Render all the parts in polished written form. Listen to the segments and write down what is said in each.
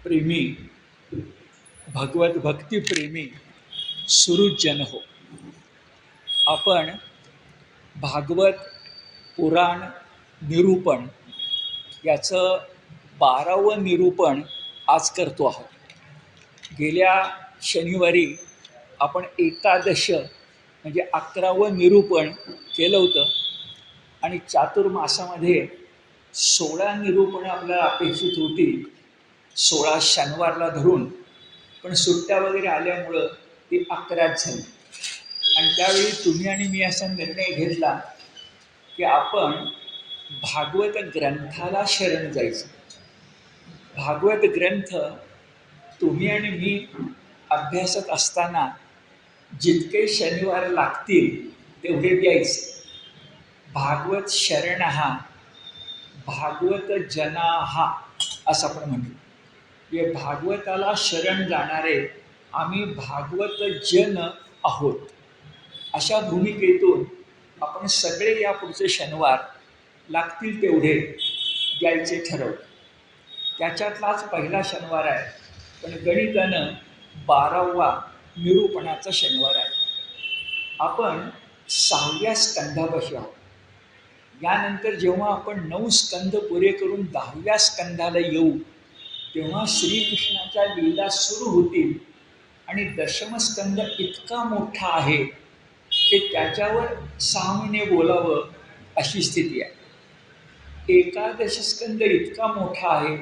प्रेमी, भगवत भक्ती प्रेमी सुहृदजन हो. आपण भागवत पुराण निरूपण याचं 12वं निरूपण आज करतो आहोत. गेल्या शनिवारी आपण एकादश म्हणजे 11वं निरूपण केलं होतं आणि चातुर्मासामध्ये 16 निरूपणं आपल्याला अपेक्षित होती, 16 शनिवारला धरून, पण सुट्ट्या वगैरे आल्यामुळं ती 11च झाली. आणि त्यावेळी तुम्ही आणि मी असा निर्णय घेतला की आपण भागवत ग्रंथाला शरण जायचं. भागवत ग्रंथ तुम्ही आणि मी अभ्यासत असताना जितके शनिवार लागतील तेवढे द्यायचे. भागवत शरणहा भागवत जनाहा असं आपण म्हणतो. हे भागवताला शरण जाणारे आम्ही भागवत जन आहोत, अशा भूमिकेतून आपण सगळे या पुढचे शनिवार लागतील तेवढे द्यायचे ठरवलं. त्याच्यातलाच पहिला शनिवार आहे, पण गणितानं 12वा निरूपणाचा शनिवार आहे. आपण 6व्या स्कंधापाशी आहोत. यानंतर जेव्हा आपण 9 स्कंध पुरे करून 10व्या स्कंधाला येऊ तेव्हा श्रीकृष्णाच्या लीला सुरू होतील आणि दशमस्कंद इतका मोठा आहे की त्याच्यावर 6 महिने बोलावं अशी स्थिती आहे. एकादश स्कंद इतका मोठा आहे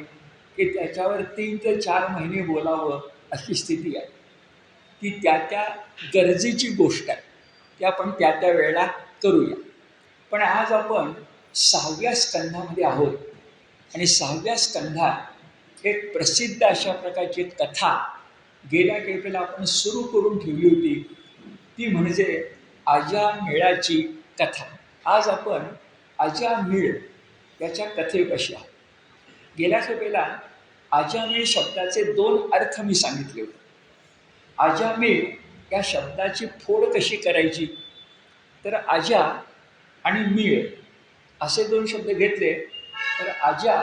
की त्याच्यावर 3 ते 4 महिने बोलावं अशी स्थिती आहे. ती त्या गरजेची गोष्ट आहे, ती आपण त्या वेळेला करूया. पण आज आपण 6व्या स्कंधामध्ये आहोत आणि 6व्या स्कंधात एक प्रसिद्ध अशा प्रकारची कथा गेल्या खेपेला आपण सुरू करून ठेवली होती, ती म्हणजे अजामिळाची कथा. आज आपण अजामिळ याच्या कथेपाशी आहोत. गेल्या खेपेला अजामिळ शब्दाचे 2 अर्थ मी सांगितले होते. अजामिळ या शब्दाची फोड कशी करायची, तर अजा आणि मिळ असे 2 शब्द घेतले तर अजा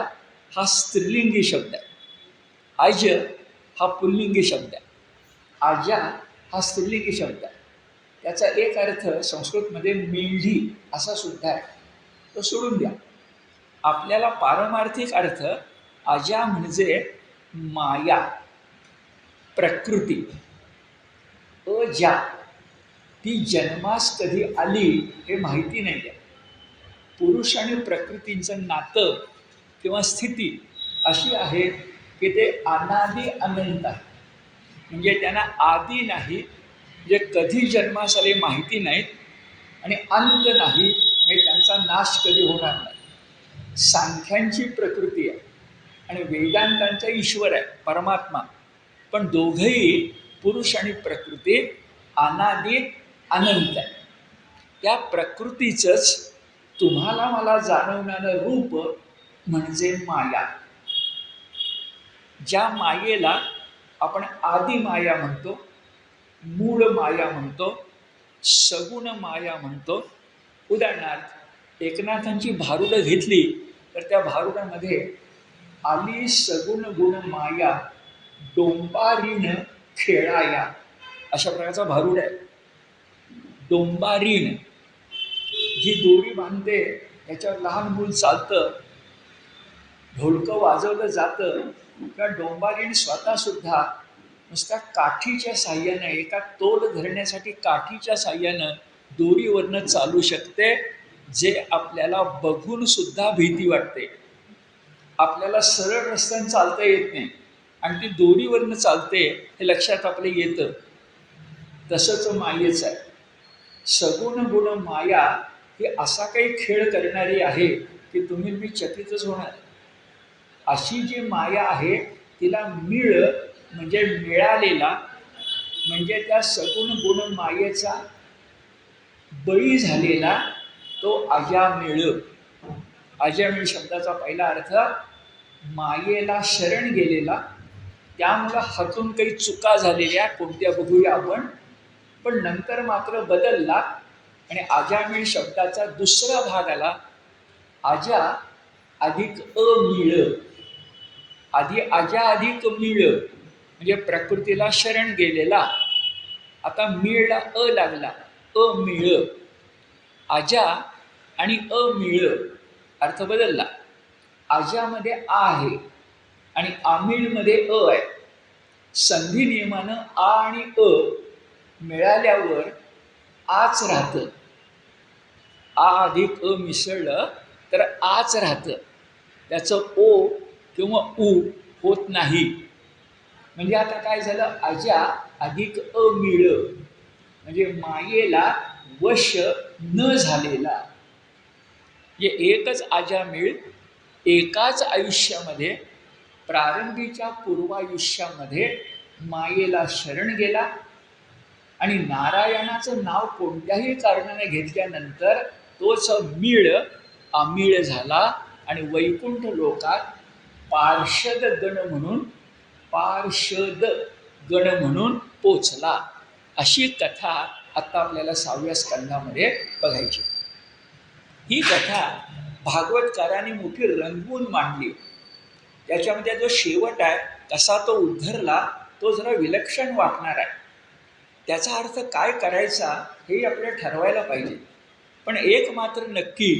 हा स्त्रीलिंगी शब्द आहे, अज हा पुल्लिंगी शब्द आहे. अजा हा स्त्रीलिंगी शब्द आहे. त्याचा एक अर्थ संस्कृतमध्ये मेंढी असा सुद्धा आहे, तो सोडून द्या. आपल्याला पारमार्थिक अर्थ अजा म्हणजे माया, प्रकृती. अजा ती जन्मास कधी आली हे माहिती नाही आहे. पुरुष आणि प्रकृतींचं नातं किंवा स्थिती अशी आहे की ते अनादि अनंत आहे. म्हणजे त्यांना आदी नाही, म्हणजे कधी जन्मास आले माहिती नाहीत, आणि अंत नाही, म्हणजे त्यांचा नाश कधी होणार नाही. सांख्यांची प्रकृती आहे आणि वेदांतांचा ईश्वर आहे, परमात्मा. पण दोघंही पुरुष आणि प्रकृती अनादि अनंत आहे. त्या प्रकृतीचंच तुम्हाला मला जाणवणारं रूप म्हणजे माया. ज्या मायेला आपण आदी माया म्हणतो, मूळ माया म्हणतो, सगुण माया म्हणतो. उदाहरणार्थ एकनाथांची भारुडं घेतली तर त्या भारुडामध्ये आली सगुण गुण माया डोंबारीण खेळाया, अशा प्रकारचा भारुड आहे. डोंबारीण जी दोरी बांधते, त्याच्यावर लहान मूल चालतं, ढोलकं वाजवलं जातं. किंवा डोंबारीण स्वतःसुद्धा नुसत्या काठीच्या साह्यानं, एका तोल धरण्यासाठी काठीच्या साह्यानं दोरीवरनं चालू शकते, जे आपल्याला बघून सुद्धा भीती वाटते. आपल्याला सरळ रस्त्यानं चालता येत नाही आणि ती दोरीवरनं चालते हे लक्षात आपल्या येतं. तसंच मायेच आहे. सगुण गुण माया ही असा काही खेळ करणारी आहे की तुम्ही मी चकितच होणार. अशी जी माया आहे तिला मिळ म्हणजे मिळालेला, म्हणजे त्या सगुण गुण मायेचा बळी झालेला तो अजामिळ. अजामिळ शब्दाचा पहिला अर्थ मायेला शरण गेलेला, त्यामुळं हातून काही चुका झालेल्या कोणत्या बघूया आपण, पण नंतर मात्र बदलला आणि अजामिळ शब्दाचा दुसरा भाग आला, अजा अधिक अमिळ. आधी आजा अधिक मिळ म्हणजे प्रकृतीला शरण गेलेला. आता मिळला अ लागला, अमिळ. आजा आणि अमिळ अर्थ बदलला. आजामध्ये आ आहे आणि आमिळमध्ये अ आहे. संधी नियमानं आ आणि अ मिळाल्यावर आच राहतं. आ अधिक अ मिसळलं तर आच राहतं. त्याचं ओ किंवा उ होत नाही. म्हणजे आता काय झालं, आजा अधिक अमिळ म्हणजे मायेला वश न झालेला. म्हणजे एकच आजामिळ एकाच आयुष्यामध्ये प्रारंभीच्या पूर्वायुष्यामध्ये मायेला शरण गेला आणि नारायणाचं नाव कोणत्याही कारणाने घेतल्यानंतर तोच मीळ अमीळ झाला आणि वैकुंठ लोकात पार्षद गण म्हणून पार्षद गण म्हणून पोचला. अशी कथा आता आपल्याला 6व्या स्कंधामध्ये बघायची. ही कथा भागवतकारांनी मोठी रंगवून मांडली. त्याच्यामध्ये जो शेवट आहे कसा तो उद्धरला तो जरा विलक्षण वाटणार आहे. त्याचा अर्थ काय करायचा हे आपल्याला ठरवायला पाहिजे. पण एक मात्र नक्की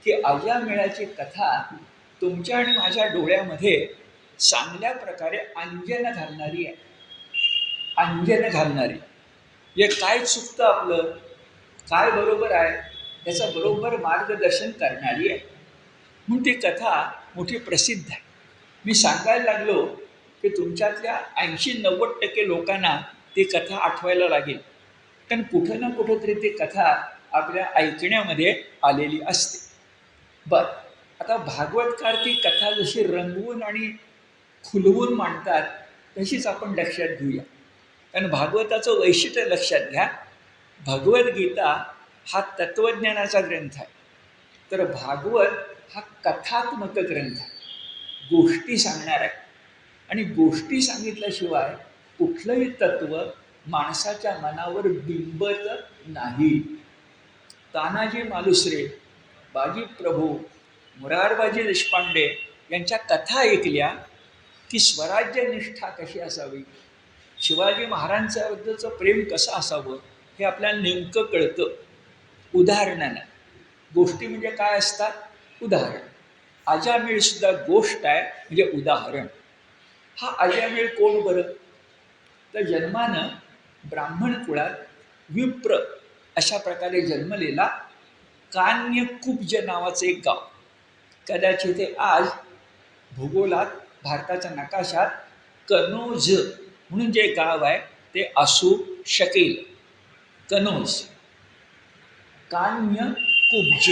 की अजामेळाची कथा तुमच्या आणि माझ्या डोळ्यामध्ये चांगल्या प्रकारे अंजन घालणारी आहे. अंजन घालणारी म्हणजे काय चुकतं आपलं, काय बरोबर आहे याचं बरोबर मार्गदर्शन करणारी आहे. म्हणून ती कथा मोठी प्रसिद्ध आहे. मी सांगायला लागलो की तुमच्यातल्या 80-90% लोकांना ती कथा आठवायला लागेल. कारण कुठं ना कुठंतरी ती कथा आपल्या ऐकण्यामध्ये आलेली असते. बरं, आता भागवतकार ती कथा जशी रंगवून आणि खुलवून मांडतात तशीच आपण लक्षात घेऊया. कारण भागवताचं वैशिष्ट्य लक्षात घ्या. भगवद्गीता हा तत्त्वज्ञानाचा ग्रंथ आहे, तर भागवत हा कथात्मक ग्रंथ आहे, गोष्टी सांगणार आहे. आणि गोष्टी सांगितल्याशिवाय कुठलंही तत्त्व माणसाच्या मनावर बिंबत नाही. तानाजी मालुसरे, बाजी प्रभू, मुरारबाजी देशपांडे यांच्या कथा ऐकल्या की स्वराज्यनिष्ठा कशी असावी, शिवाजी महाराजांच्याबद्दलचं प्रेम कसं असावं हे आपल्याला नेमकं कळतं. उदाहरणानं गोष्टी म्हणजे काय असतात, उदाहरण. अजामेळसुद्धा गोष्ट आहे म्हणजे उदाहरण. हा अजामेळ कोण बरं, तर जन्मानं ब्राह्मण कुळात विप्र अशा प्रकारे जन्मलेला कान्यकुब्ज नावाचं एक गाव. कदाचित ते आज भूगोलात भारताच्या नकाशात कनोज म्हणून जे गाव आहे ते असू शकेल. कनोज, कान्यकुब्ज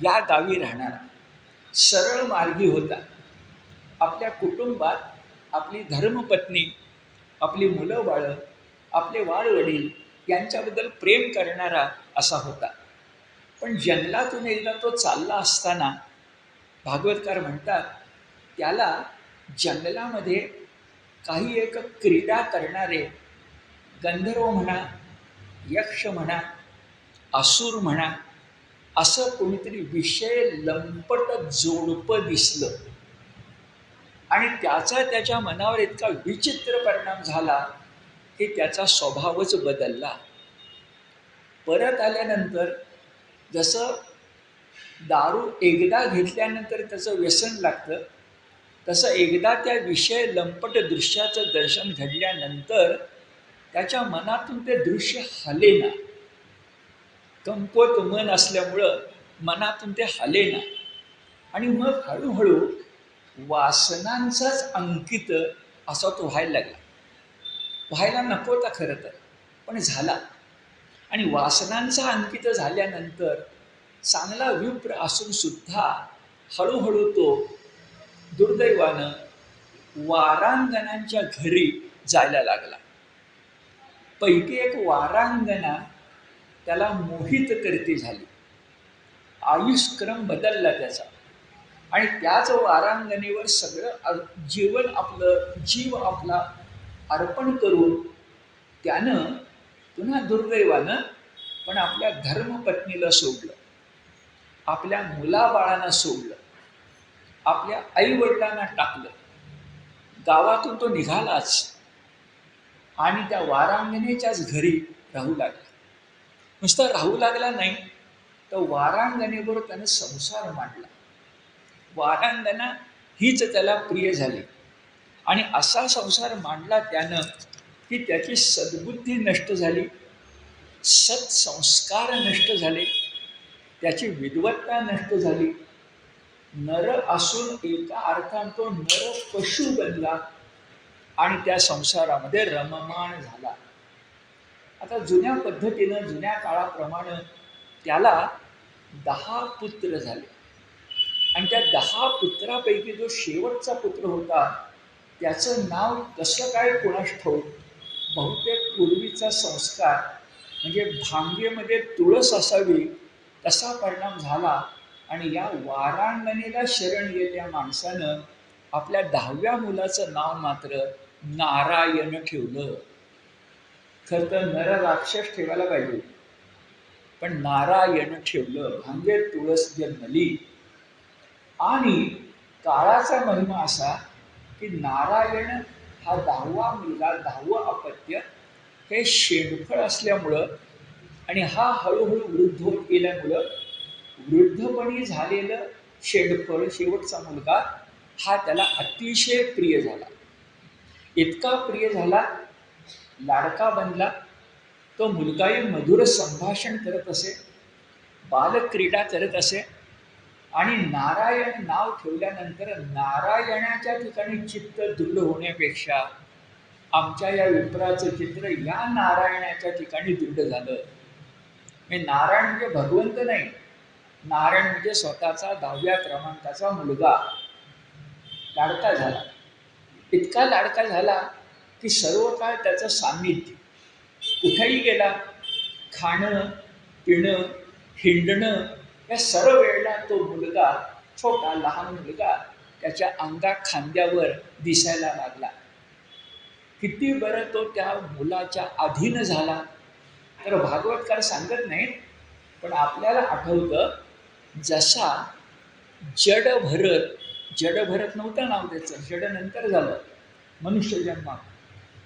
या गावी राहणारा सरळ मार्गी होता. आपल्या कुटुंबात आपली धर्मपत्नी, आपली मुलं बाळं, आपले वाडवडील यांच्याबद्दल प्रेम करणारा असा होता. पण जंगलातून एकदा तो चालला असताना भागवतकार म्हणतात त्याला जंगलामध्ये काही एक क्रीडा करणारे गंधर्व म्हणा, यक्ष म्हणा, असुर म्हणा, असं कोणीतरी विषय लंपट जोडपं दिसलं आणि त्याचा त्याच्या मनावर इतका विचित्र परिणाम झाला की त्याचा स्वभावच बदलला. परत आल्यानंतर जसं दारू एकदा घेतल्यानंतर त्याचं व्यसन लागतं, तसं एकदा त्या विषय लंपट दृश्याचं दर्शन घडल्यानंतर त्याच्या मनातून ते दृश्य हलेना. कमकुवत मन असल्यामुळं मनातून ते हलेना आणि मग हळूहळू वासनांचाच अंकित असा तो व्हायला लागला. व्हायला नको होता खरं तर, पण झाला. आणि वासनांचा अंकित झाल्यानंतर चांगला विप्र असून सुद्धा हळूहळू तो दुर्दैवानं वारांगणांच्या घरी जायला लागला. पैकी एक वारांगणा त्याला मोहित करती झाली. आयुष्क्रम बदलला त्याचा आणि त्याच वारांगणेवर सगळं जीवन आपलं, जीव आपला अर्पण करून त्यानं पुन्हा दुर्दैवानं पण आपल्या धर्मपत्नीला सोडलं, आपल्या मुलाबाळांना सोडलं, आपल्या आईवडिलांना टाकलं गावातून तो निघालाच आणि त्या वारांगणेच्याच घरी राहू लागला. नुसता राहू लागला नाही, तर वारांगणेवर त्यानं संसार मांडला. वारांगणा हीच त्याला प्रिय झाली आणि असा संसार मांडला त्यानं की त्याची सद्बुद्धी नष्ट झाली, सत्संस्कार नष्ट झाले, त्याची विद्वत्ता नष्ट झाली. नर असून एका अर्थानं तो नर पशु बनला आणि त्या संसारामध्ये रममाण झाला. आता जुन्या पद्धतीनं, जुन्या काळाप्रमाणे त्याला 10 पुत्र झाले आणि त्या 10 पुत्रापैकी जो शेवटचा पुत्र होता त्याचं नाव कसं काय कोणास ठाऊक, बहुतेक पूर्वीचा संस्कार म्हणजे भांगेमध्ये तुळस असावी तसा परिणाम झाला आणि या वारांगणेला शरण गेलेल्या माणसानं आपल्या 10व्या मुलाचं नाव मात्र नारायण ठेवलं. खरं तर नर राक्षस ठेवायला पाहिजे, पण नारायण ठेवलं. भांगे तुळस जन्मली. आणि काळाचा महिमा असा की नारायण हा 10वा मुलगा, 10वं अपत्य हे शेंडफळ असल्यामुळं आणि हा हळूहळू वृद्ध होत गेल्यामुळं वृद्धपणी झालेलं शेंडफळ शेवटचा मुलगा हा त्याला अतिशय प्रिय झाला. इतका प्रिय झाला, लाडका बनला. तो मुलगाही मधुर संभाषण करत असे, बालक्रीडा करत असे आणि नारायण नाव ठेवल्यानंतर नारायणाच्या ठिकाणी चित्त दृढ होण्यापेक्षा आमच्या या विप्राचं चित्र या नारायणाच्या ठिकाणी दृढ झालं. हे नारायण म्हणजे भगवंत नाही, नारायण म्हणजे स्वतःचा 10व्या क्रमांकाचा मुलगा लाडका झाला. इतका लाडका झाला की सर्व काळ त्याचं सान्निध्य, कुठेही गेला, खाणं पिणं हिंडणं या सर्व वेळेला तो मुलगा, छोटा लहान मुलगा त्याच्या अंगा खांद्यावर दिसायला लागला. किती बरं तो त्या मुलाच्या अधीन झाला तर भागवतकार सांगत नाहीत, पण आपल्याला आठवतं जसा जड भरत नव्हतं नाव त्याचं, जड नंतर झालं मनुष्य जन्मात,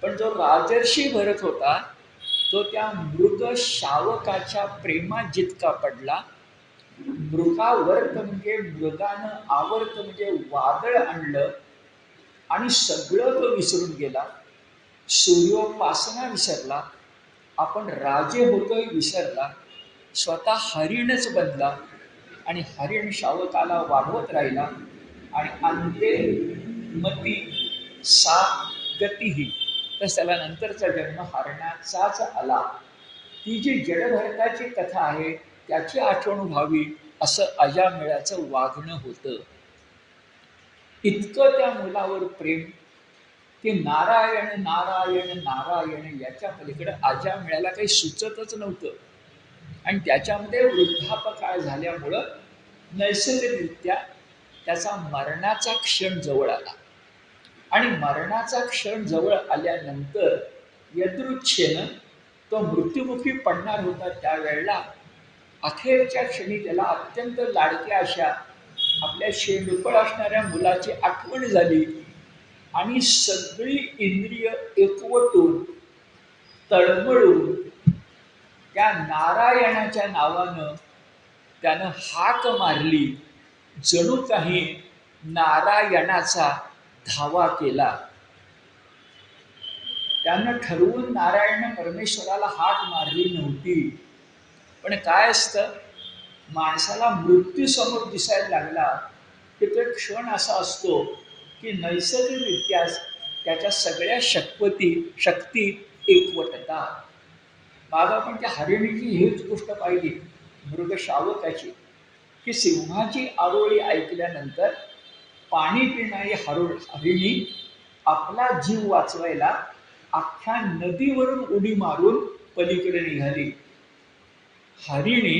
पण जो राजर्षी भरत होता तो त्या मृग शावकाच्या प्रेमात जितका पडला, मृगावर्त म्हणजे मृगानं आवर्त म्हणजे वादळ आणलं आणि सगळं तो विसरून गेला. सूर्योपासना विसरला, आपण राजे होतोय विसरला, स्वतः हरिणच बनला आणि हरिण शावकाला वाढवत राहिला आणि अंते मती सा गतीही, तर त्याला नंतरचा जन्म हरणाचाच आला. ती जी जडभरताची कथा आहे त्याची आठवण व्हावी असं अजामिळाचं वागणं होतं. इतकं त्या मुलावर प्रेम की नारायण नारायण नारायण याच्या पलीकडे अजामिळाला काही सुचतच नव्हतं. आणि त्याच्यामध्ये वृद्धापकाळ झाल्यामुळं नैसर्गिकरित्या त्याचा मरणाचा क्षण जवळ आला आणि मरणाचा क्षण जवळ आल्यानंतर यदृच्छेनं तो मृत्युमुखी पडणार होता. त्यावेळेला अखेरच्या क्षणी त्याला अत्यंत लाडक्या अशा आपल्या शेंडफळ असणाऱ्या मुलाची आठवण झाली आणि सगळी इंद्रिय एकवटून तळमळून त्या नारायणाच्या नावानं त्यानं हाक मारली, जणू काही नारायणाचा धावा केला. त्यानं ठरवून नारायण परमेश्वराला हाक मारली नव्हती, पण काय असतं, माणसाला मृत्यू समोर दिसायला लागला की तो एक क्षण असा असतो की नैसर्गिकरित्या त्याच्या सगळ्या शक्ती एकवटतात. मागं आपण त्या हरिणीची हीच गोष्ट पाहिली, मृगशावकाची, की सिंहाची आरोळी ऐकल्यानंतर पाणी पिणारी हरिणी आपला जीव वाचवायला अख्ख्या नदीवरून उडी मारून पलीकडे निघाली. हरिणी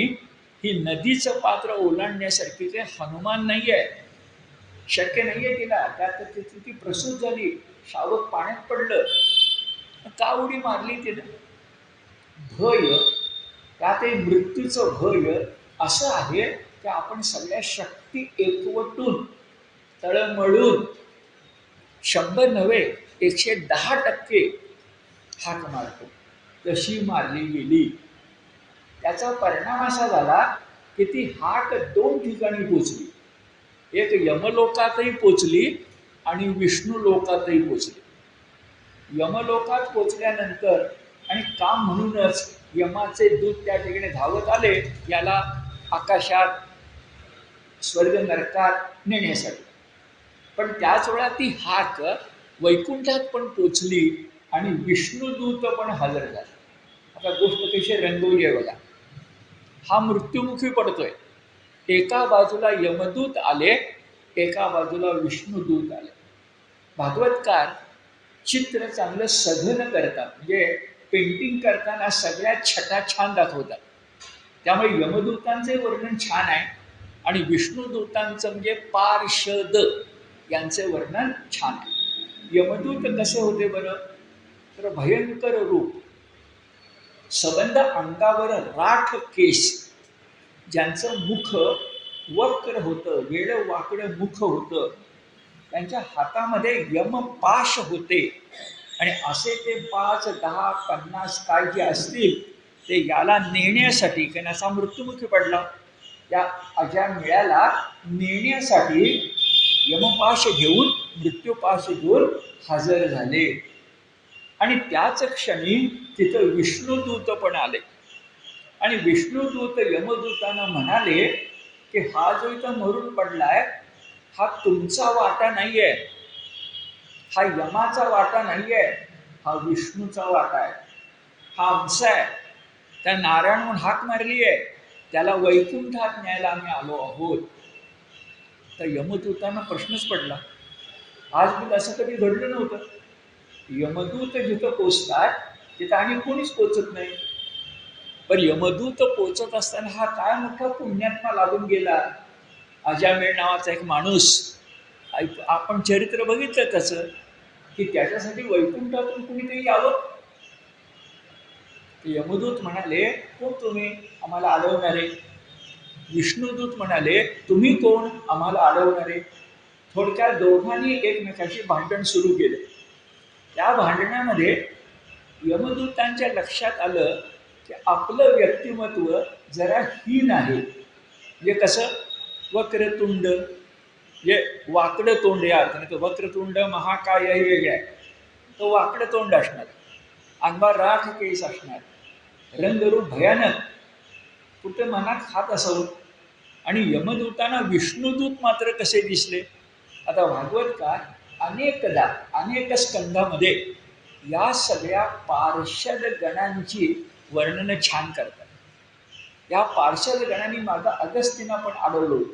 ही नदीचं पात्र ओलांडण्यासारखी ते हनुमान नाही आहे, शक्य नाही आहे तिला. त्यात ती प्रसूत झाली, शावक पाण्यात पडलं, का उडी मारली तिनं? भय, त्यातही मृत्यूचं भय असं आहे की आपण सगळ्या शक्ती एकवटून तळमळून 100 नव्हे 110% हाक मारतो. तशी मारली गेली. त्याचा परिणाम असा झाला की ती हाक 2 ठिकाणी पोचली. एक यमलोकातही पोचली आणि विष्णू लोकातही पोचली. यमलोकात पोचल्यानंतर आणि काम म्हणूनच यमाचे दूत त्या ठिकाणी धावत आले याला आकाशात स्वर्ग नरकात नेण्यासाठी. पण त्याच वेळा ती हाक वैकुंठात पण पोचली आणि विष्णुदूत पण हजर झाला. आता गोष्ट कशी रंगवली आहे बघा. हा मृत्युमुखी पडतोय. एका बाजूला यमदूत आले, एका बाजूला विष्णुदूत आले. भागवतकार चित्र चांगलं सघन करतात, म्हणजे पेंटिंग करताना सगळ्यात छटा छान दाखवतात. त्यामुळे यमदूतांचे वर्णन छान आहे आणि विष्णुदूतांचं म्हणजे पार्षद यांचे वर्णन छान आहे. यमदूत कसे होते बरं, तर भयंकर रूप, सबंध अंगावर राठ केस, ज्यांचं मुख वक्र होतं, वेळ वाकडं मुख होतं, त्यांच्या हातामध्ये यमपाश होते आणि असे ते 5, 10, 50 काय जे असतील ते याला नेण्यासाठी, कारण असा मृत्युमुखी पडला, त्या अजा मेळ्याला नेण्यासाठी यमपाश घेऊन, मृत्यूपाश घेऊन हजर झाले. आणि त्याच क्षणी तिथं विष्णुदूत पण आले आणि विष्णुदूत यमदूतांना म्हणाले की हा जो इथं मरून पडलाय हा तुमचा वाटा नाही आहे, हा यमाचा वाटा नाही आहे, हा विष्णूचा वाटा आहे, हा आमचा आहे. त्या नारायण म्हणून हाक मारली आहे, त्याला वैकुंठात न्यायला आम्ही आलो आहोत. तर यमदूतांना प्रश्नच पडला. आजपर्यंत असं कधी घडलं नव्हतं. यमदूत जिथं पोचतात तिथं आणि कोणीच पोचत नाही. पण यमदूत पोचत असताना हा काय मोठा पुण्यात्मा लागून गेला. अजामेळ नावाचा एक माणूस, आपण चरित्र बघितलं त्याचं, की त्याच्यासाठी वैकुंठातून कुणीतरी यावं. यमदूत म्हणाले कोण तुम्ही आम्हाला अडवणारे. विष्णुदूत म्हणाले तुम्ही कोण आम्हाला अडवणारे. थोडक्यात दोघांनी एकमेकाशी भांडण सुरू केलं. त्या भांडणामध्ये यमदूतांच्या लक्षात आलं की आपलं व्यक्तिमत्व जरा हीन आहे. म्हणजे कसं, वक्रतुंड म्हणजे वाकडं तोंड या अर्थाने, तर वक्रतुंड महाकाय हे वेगळं आहे. तो वाकडं तोंड असणार, अंगावर राख केस असणार, रंगरूप भयानक, कुठं मनात खात असावं. आणि यमदूतांना विष्णुदूत मात्र कसे दिसले. आता भागवतकार अनेकदा अनेक स्कंधामध्ये या सगळ्या पार्षद गणांची वर्णनं छान करतात. या पार्षद गणांनी मागं अगस्तींना पण अडवलं होतं,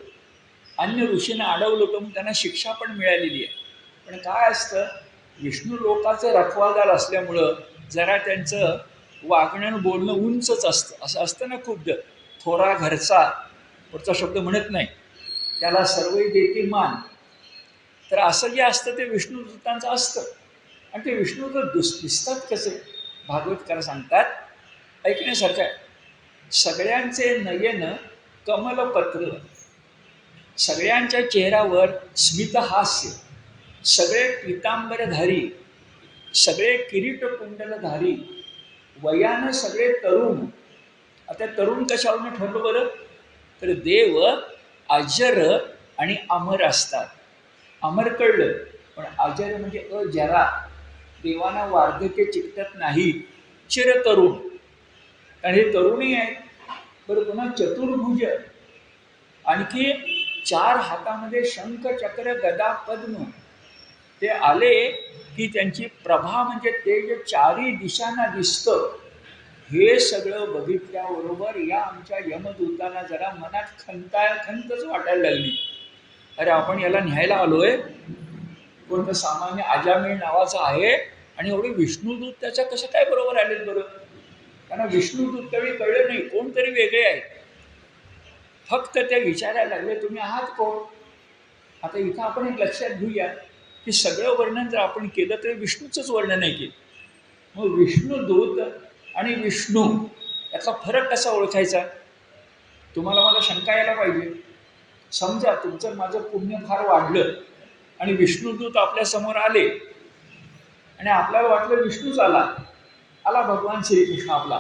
अन्य ऋषींना अडवलं होतं, मग त्यांना शिक्षा पण मिळालेली आहे. पण काय असतं, विष्णू लोकाचं रखवालदार असल्यामुळं जरा त्यांचं वागणं बोलणं उंचच असतं. असं असतं ना खूप, थोरा घरचा पुढचा शब्द म्हणत नाही, त्याला सर्वही देते मान. तर असं जे असतं ते विष्णुदूतांचं असतं. आणि ते विष्णुदूत दिसतात कसे, भागवतकार सांगतात, ऐकण्यासारखं आहे. सगळ्यांचे नयन कमलपत्र, सगळ्यांच्या चेहऱ्यावर स्मितहास्य, सगळे पितांबरधारी, सगळे किरीट कुंडलधारी, वयानं सगळे तरुण. आता तरुण कशावरून ठरलं बरं, तर देव अजर आणि अमर असतात. अमर कळलं, पण अजर म्हणजे अजरा, देवांना वार्धक्य चिकटत नाही, चिरतरुण. कारण हे तरुणही आहेत. बरं, पुन्हा चतुर्भुज, आणखी 4 हातामध्ये शंख चक्र गदा पद्म. ते आले की त्यांची प्रभा म्हणजे ते जे 4ही दिशांना दिसतं, हे सगळं बघितल्याबरोबर या आमच्या यमदूतांना जरा मनात खंतच वाटायला लागली. अरे आपण याला न्यायला आलोय, कोणतं सामान्य अजामेळ नावाचा आहे आणि एवढे विष्णुदूत त्याच्या कसं काय बरोबर आलेत बरं. त्यांना विष्णुदूत त्यावेळी कळलं नाही, कोणतरी वेगळे आहेत. फक्त ते विचारायला लागले तुम्ही आहात कोण. आता इथं आपण एक लक्षात घेऊया की सगळं वर्णन जर आपण केलं तर विष्णूचंच वर्णन आहे की. मग विष्णुदूत आणि विष्णू याचा फरक कसा ओळखायचा. तुम्हाला मला शंका यायला पाहिजे. समजा तुमचं माझं पुण्य फार वाढलं आणि विष्णुदूत आपल्यासमोर आले आणि आपल्याला वाटलं विष्णूच आला, आला भगवान श्रीकृष्ण आपला,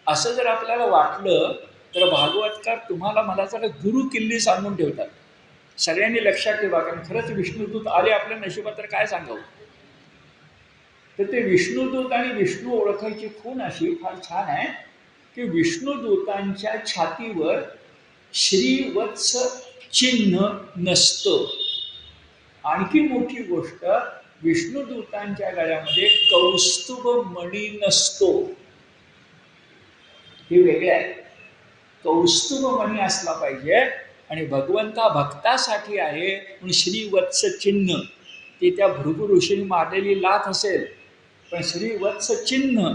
असं जर आपल्याला वाटलं तर भागवतकार तुम्हाला मला जरा गुरु किल्ली सांगून ठेवतात. सगळ्यांनी लक्षात ठेवा, कारण खरंच विष्णुदूत आले आपल्या नशिबात तर काय सांगावं. तर ते विष्णुदूत आणि विष्णू ओळखायची खूण अशी फार छान आहे की विष्णुदूतांच्या छातीवर श्रीवत्स चिन्ह नसतं. आणखी मोठी गोष्ट, विष्णुदूतांच्या गळ्यामध्ये कौस्तुभ मणी नसतो. हे वेगळे आहे. कौस्तुभ मणी असला पाहिजे आणि भगवंता भक्तासाठी आहे म्हणून श्रीवत्स चिन्ह, ती त्या भृगु ऋषीने मारलेली लाथ असेल, पण श्रीवत्स चिन्ह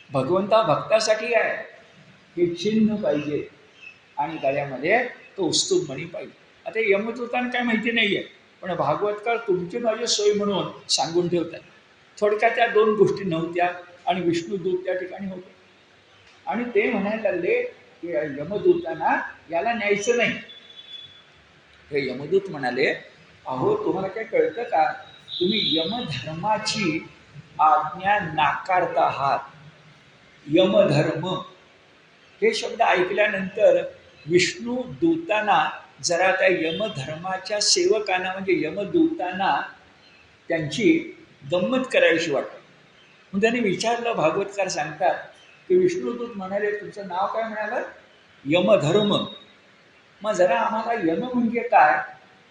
भगवंता भक्तासाठी आहे, हे चिन्ह पाहिजे आणि गळ्यामध्ये कौस्तुभ मणी पाहिजे. आता यमदूतांना काय माहिती नाही आहे, पण भागवतकार तुमची माझी सोय म्हणून सांगून ठेवतात. थोडक्यात त्या दोन गोष्टी नव्हत्या आणि विष्णुदूत त्या ठिकाणी होते आणि ते म्हणायला लागले की यमदूतांना याला न्यायचं नाही. हे यमदूत म्हणाले, अहो तुम्हाला काय कळतं का, तुम्ही यमधर्माची आज्ञा नाकारता आहात. यमधर्म हे शब्द ऐकल्यानंतर विष्णू दूतांना जरा त्या यमधर्माच्या सेवकांना म्हणजे यमदूतांना त्यांची गंमत करायची वाटत. मग त्यांनी विचारलं, भागवतकार सांगतात की विष्णुदूत म्हणाले तुमचं नाव काय म्हणालं, यमधर्म. मग जरा आम्हाला यम म्हणजे काय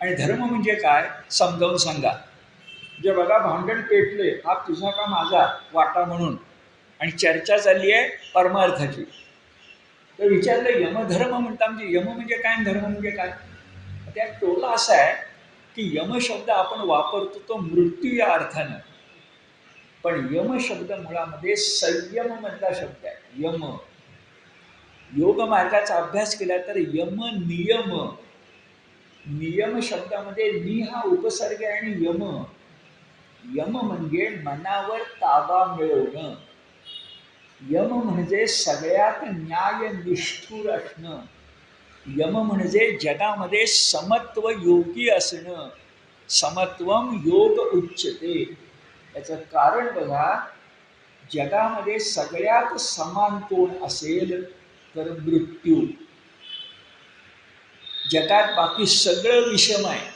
आणि धर्म म्हणजे काय समजावून सांगा. जे बघा भांडण पेटले, हा तुझा का माझा वाटा म्हणून, आणि चर्चा चालली आहे परमार्थाची. तर विचारलं यमधर्म म्हणता म्हणजे यम म्हणजे काय आणि धर्म म्हणजे काय. त्यात टोला असा आहे की यम शब्द आपण वापरतो तो मृत्यू या अर्थानं, पण यम शब्द मुळामध्ये संयम मधला शब्द आहे. यम, योग मार्गाचा अभ्यास केला तर यम नियम, नियम शब्दामध्ये नि हा उपसर्ग आहे आणि यम, यम म्हणजे मनावर ताबा मिळवणं. यम म्हणजे सगळ्यात न्यायनिष्ठुर असणं. यम म्हणजे जगामध्ये समत्व योगी असणं. समत्वम योग उच्चते. याचं कारण बघा, जगामध्ये सगळ्यात समान कोण असेल तर मृत्यू. जगात बाकी सगळं विषम आहे,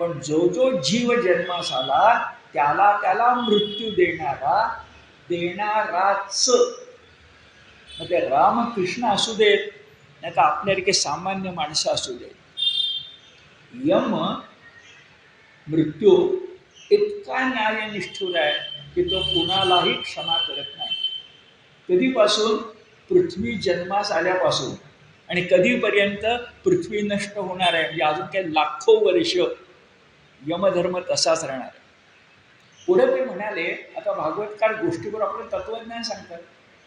पण जो जो जीव जन्मास आला त्याला त्याला मृत्यू देणाराच. मग ते रामकृष्ण असू देत नाही तर आपल्यासारखे सामान्य माणसं असू देत, यम मृत्यू इतका न्यायनिष्ठुर आहे की तो कुणालाही क्षमा करत नाही. कधीपासून, पृथ्वी जन्मास आल्यापासून आणि कधीपर्यंत पृथ्वी नष्ट होणार आहे, म्हणजे अजून काही लाखो वर्ष यमधर्म तसाच राहणार आहे. पुढे ते म्हणाले, आता भागवतकार गोष्टीवर आपलं तत्वज्ञान सांगतात,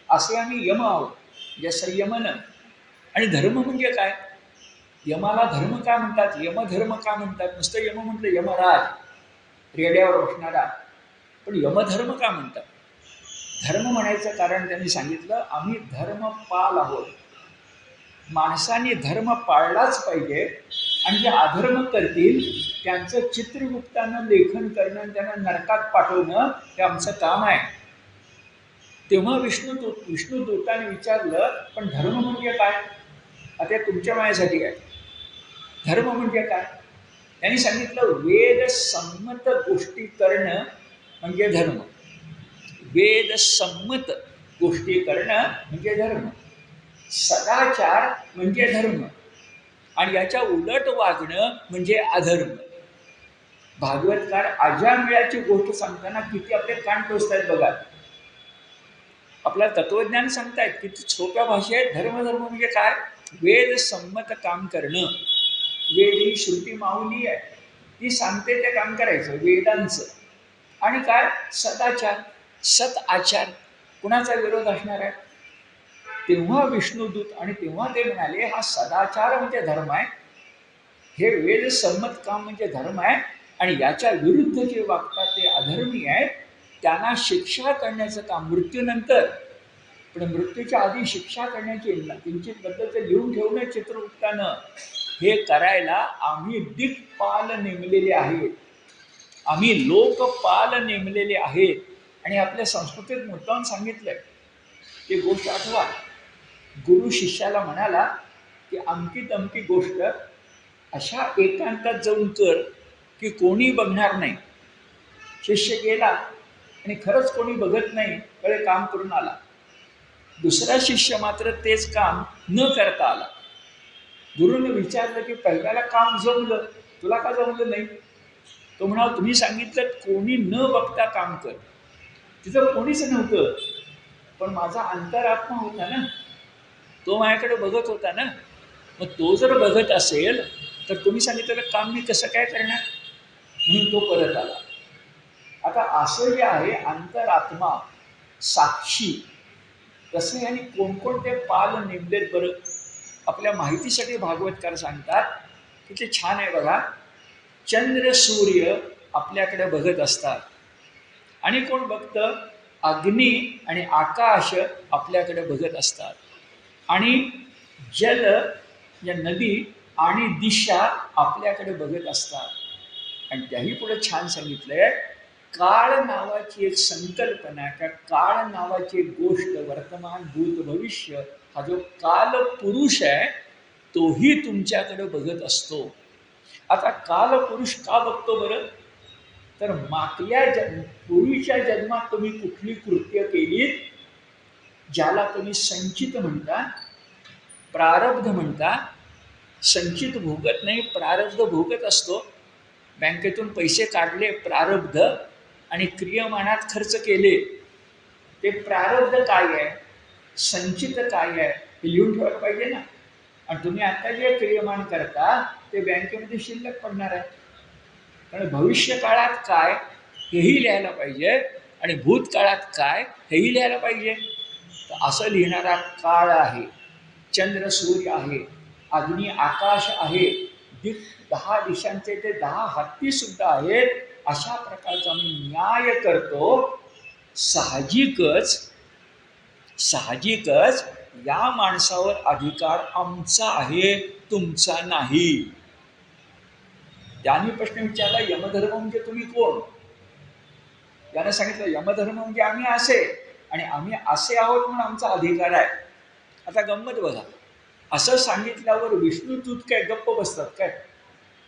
असे आम्ही यम आहोत म्हणजे संयमन. आणि धर्म म्हणजे काय, यमाला धर्म का म्हणतात, यमधर्म का म्हणतात. नुसतं यम म्हटलं यमराज रेड्यावर बसणारा, पण यमधर्म का म्हणतात. धर्म म्हणायचं कारण त्यांनी सांगितलं, आम्ही धर्मपाल आहोत. माणसाने धर्म पाळलाच पाहिजे आणि जे अधर्म करतील त्यांचं चित्रगुप्तानं लेखन करणं आणि त्यांना नरकात पाठवणं हे आमचं काम आहे. तेव्हा विष्णुदूताने विचारलं, पण धर्म म्हणजे काय. आता तुमच्या माझ्यासाठी आहे. धर्म म्हणजे काय, त्यांनी सांगितलं वेद संमत गोष्टी करणं म्हणजे धर्म. वेद संमत गोष्टी करणं म्हणजे धर्म. सदाचार म्हणजे धर्म आणि याच्या उलट वागणं म्हणजे अधर्म. भागवतकार अजामिळाची गोष्ट सांगताना किती आपले कान टोचतायत बघा. आपला तत्वज्ञान सांगतायत किती सोप्या भाषेत. धर्म म्हणजे काय, वेद संमत काम करणं. वेद ही श्रुती माऊली आहे, ती सांगते ते काम करायचं वेदांचं. आणि काय, सदाचार, सत आचार, कुणाचा विरोध असणार आहे. तेव्हा विष्णुदूत आणि तेव्हा ते म्हणाले, हा सदाचार म्हणजे धर्म आहे, हे वेद संमत काम म्हणजे धर्म आहे आणि याच्या विरुद्ध जे वागतात ते अधर्मी आहेत, त्यांना शिक्षा करण्याचं काम मृत्यूनंतर पण मृत्यूच्या आधी शिक्षा करण्याची किंचित बद्दल ते लिहून ठेवणं चित्रगुप्तानं, हे करायला आम्ही दिक्पाल नेमलेले आहेत, आम्ही लोकपाल नेमलेले आहेत. आणि आपल्या संस्कृतीत मुद्दाम सांगितलंय ती गोष्ट आठवा. गुरु शिष्याला म्हणाला की अमकी तमकी गोष्ट अशा एकांतात जाऊन कर की कोणी बघणार नाही. शिष्य गेला आणि खरंच कोणी बघत नाही, कडे काम करून आला. दुसरा शिष्य मात्र तेच काम न करता आला. गुरुने विचारलं की पहिल्याला काम जमलं, तुला का जमलं नाही? तो म्हणाला, तुम्ही सांगितलं कोणी न बघता काम कर. तिथं कोणीच नव्हतं, पण माझा अंतरात्मा होता ना, तो माझ्याकडे बघत होता ना. मग तो जर बघत असेल तर तुम्ही सांगितलेलं काम मी कसं काय करणार? म्हणून तो परत आला. आता असं जे आहे अंतरात्मा साक्षी, तसे आणि कोणकोणते पाल नेमलेत बरं? आपल्या माहितीसाठी भागवतकार सांगतात की ते छान आहे बघा. चंद्र सूर्य आपल्याकडे बघत असतात, आणि कोण बघतं? अग्नी आणि आकाश आपल्याकडे बघत असतात, आणि जल या नदी आणि दिशा आपल्याकडे बघत असतात. आणि त्याही पुढे छान सांगितलंय, काळ नावाची एक संकल्पना, का काळ नावाची एक गोष्ट, वर्तमान भूत भविष्य, हा जो काल पुरुष आहे तोही तुमच्याकडे बघत असतो. आता काल पुरुष का बघतो बरं? तर मागल्या पूर्वीच्या जन्मात तुम्ही कुठली कृत्य केली, ज्याला तुम्ही संचित म्हणता, प्रारब्ध म्हणता. संचित भोगत नाही, प्रारब्ध भोगत असतो. बँकेतून पैसे काढले, प्रारब्ध, आणि क्रियमानात खर्च केले, ते प्रारब्ध काय आहे, संचित काय आहे, हे लिहून ठेवायला पाहिजे ना. आणि तुम्ही आता जे क्रियमान करता ते बँकेमध्ये शिल्लक पडणार आहे. कारण भविष्य काळात काय हेही लिहायला पाहिजे, आणि भूतकाळात काय हेही लिहायला पाहिजे. तर असं लिहिणारा काळ आहे, चंद्र सूर्य आहे, अग्नी आकाश आहे, 10 दिशांचे ते 10 हत्ती सुद्धा आहेत. अशा प्रकारचा आम्ही न्याय करतो. साहजिकच या माणसावर अधिकार आमचा आहे, तुमचा नाही. त्यांनी प्रश्न विचारला, यमधर्म म्हणजे तुम्ही कोण? त्यानं सांगितलं, यमधर्म म्हणजे आम्ही असे, आणि आम्ही असे आहोत म्हणून आमचा अधिकार आहे. आता गंमत बघा, असं सांगितल्यावर विष्णुदूत काय गप्प बसतात काय?